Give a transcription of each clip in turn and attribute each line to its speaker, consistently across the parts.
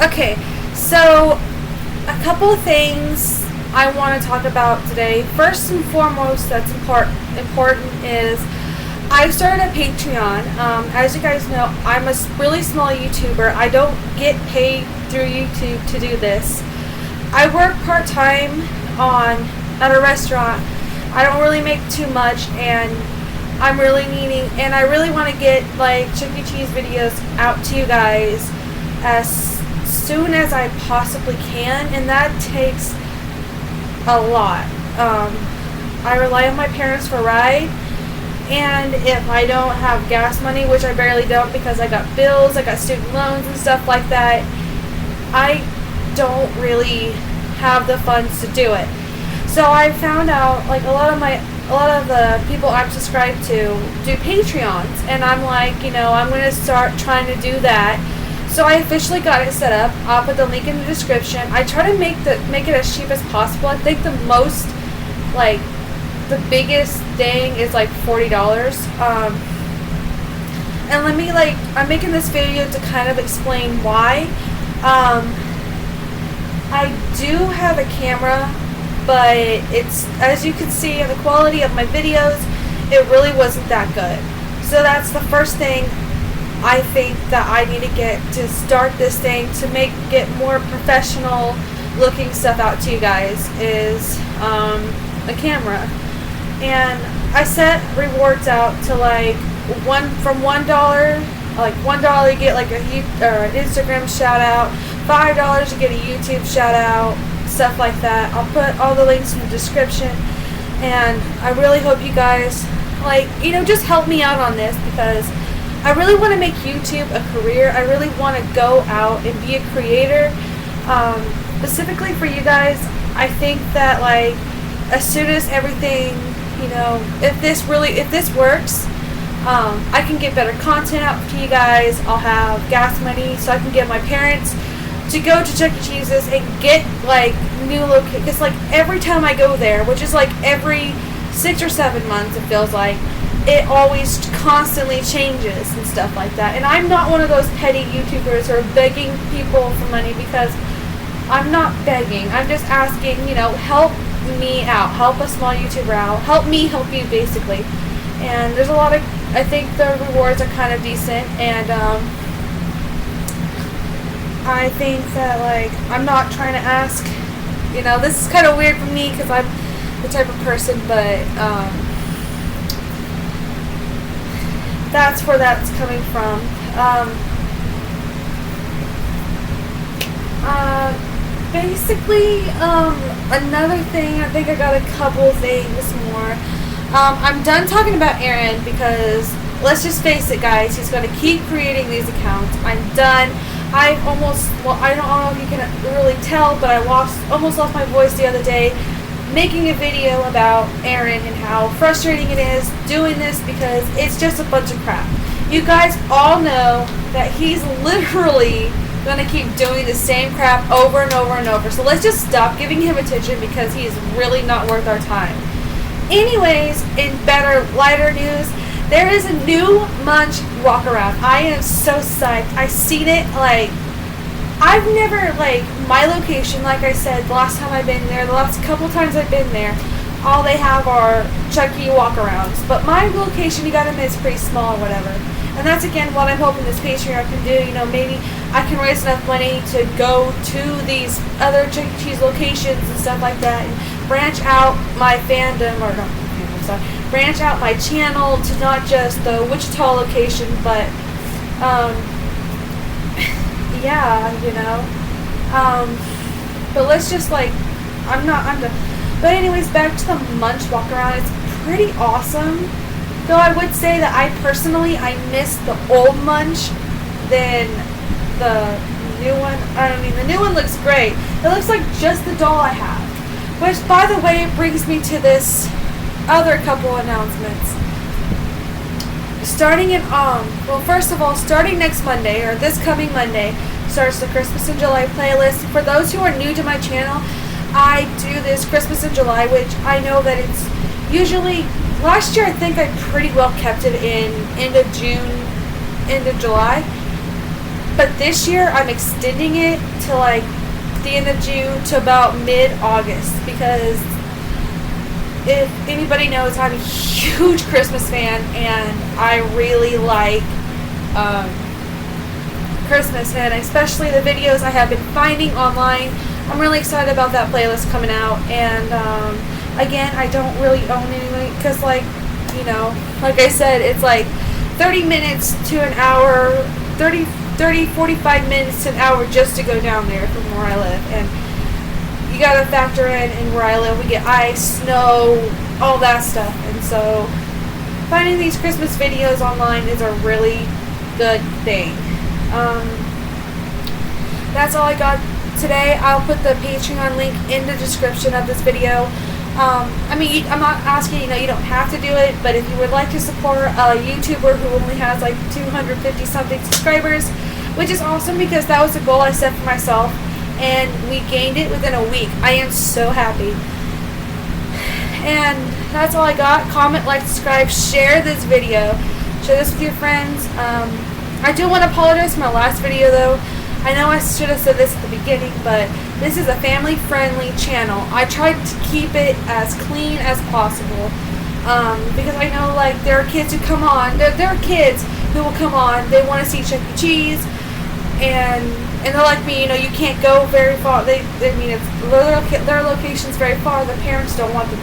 Speaker 1: Okay, so a couple of things I want to talk about today. First and foremost, that's important is I started a Patreon. As you guys know, I'm a really small YouTuber. I don't get paid through YouTube to do this. I work part-time at a restaurant. I don't really make too much, and I'm really needing, and I really want to get like Chuck E. Cheese videos out to you guys as soon as I possibly can, and that takes a lot. I rely on my parents for a ride, and if I don't have gas money, which I barely don't because I got bills, I got student loans and stuff like that, I don't really have the funds to do it. So I found out like a lot of the people I'm subscribed to do Patreons, and I'm like, I'm going to start trying to do that. So I officially got it set up. I'll put the link in the description. I try to make it as cheap as possible. I think the biggest thing is like $40. And I'm making this video to kind of explain why. I do have a camera, but it's, as you can see in the quality of my videos, it really wasn't that good. So that's the first thing I think that I need to get to start this thing to get more professional looking stuff out to you guys is a camera. And I set rewards out to like from $1, like $1 you get like an Instagram shout out, $5 you get a YouTube shout out, stuff like that. I'll put all the links in the description, and I really hope you guys just help me out on this, because I really want to make YouTube a career. I really want to go out and be a creator. Specifically for you guys, I think that as soon as everything, if this works, I can get better content out to you guys. I'll have gas money so I can get my parents to go to Chuck E. Cheese's and get new locations. Because every time I go there, which is every 6 or 7 months, it feels like, it always constantly changes and stuff like that. And I'm not one of those petty YouTubers who are begging people for money, because I'm not begging. I'm just asking, help me out. Help a small YouTuber out. Help me help you, basically. And there's a lot of, I think the rewards are kind of decent, and I think that I'm not trying to ask, this is kind of weird for me because I'm the type of person, but that's where that's coming from. Basically, another thing, I think I got a couple things more. I'm done talking about Aaron, because let's just face it, guys, he's going to keep creating these accounts. I'm done. I don't know if you can really tell, but I almost lost my voice the other day making a video about Aaron and how frustrating it is doing this, because it's just a bunch of crap. You guys all know that he's literally going to keep doing the same crap over and over and over. So let's just stop giving him attention, because he is really not worth our time. Anyways, in better, lighter news, there is a new Munch walk around. I am so psyched. I seen it, I've never, my location, like I said, the last time I've been there, the last couple times I've been there, all they have are Chuck E. walk-arounds. But my location, you gotta admit, is pretty small or whatever. And that's, again, what I'm hoping this Patreon can do. Maybe I can raise enough money to go to these other Chuck E. Cheese locations and stuff like that, and branch out my branch out my channel to not just the Wichita location, but, yeah, but let's just, I'm done. But anyways, back to the Munch walk around. It's pretty awesome. Though I would say that I miss the old Munch than the new one. The new one looks great. It looks like just the doll I have. Which, by the way, brings me to this other couple announcements. Starting first of all, starting next Monday, or this coming Monday, starts the Christmas in July playlist. For those who are new to my channel, I do this Christmas in July, which I know that it's usually, last year I think I pretty well kept it in end of June, end of July. But this year I'm extending it to like the end of June to about mid-August, because if anybody knows, I'm a huge Christmas fan, and I really like Christmas, and especially the videos I have been finding online. I'm really excited about that playlist coming out. And again, I don't really own any, because like, you know, like I said, it's like 30 minutes to an hour, 45 minutes to an hour just to go down there from where I live. And you gotta factor in where I live, we get ice, snow, all that stuff. And so finding these Christmas videos online is a really good thing. That's all I got today. I'll put the Patreon link in the description of this video. I mean, I'm not asking, you know, you don't have to do it, but if you would like to support a YouTuber who only has like 250 something subscribers, which is awesome, because that was a goal I set for myself, and we gained it within a week. I am so happy. And that's all I got. Comment, like, subscribe, share this video, share this with your friends. I do want to apologize for my last video though. I know I should have said this at the beginning, but this is a family-friendly channel. I tried to keep it as clean as possible, because I know, like, there are kids who come on. There are kids who will come on. They want to see Chuck E. Cheese, and they're like me. You know, you can't go very far. I mean, their location's very far. The parents don't want to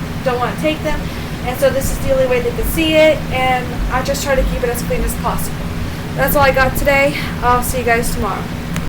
Speaker 1: take them, and so this is the only way they can see it. And I just try to keep it as clean as possible. That's all I got today. I'll see you guys tomorrow.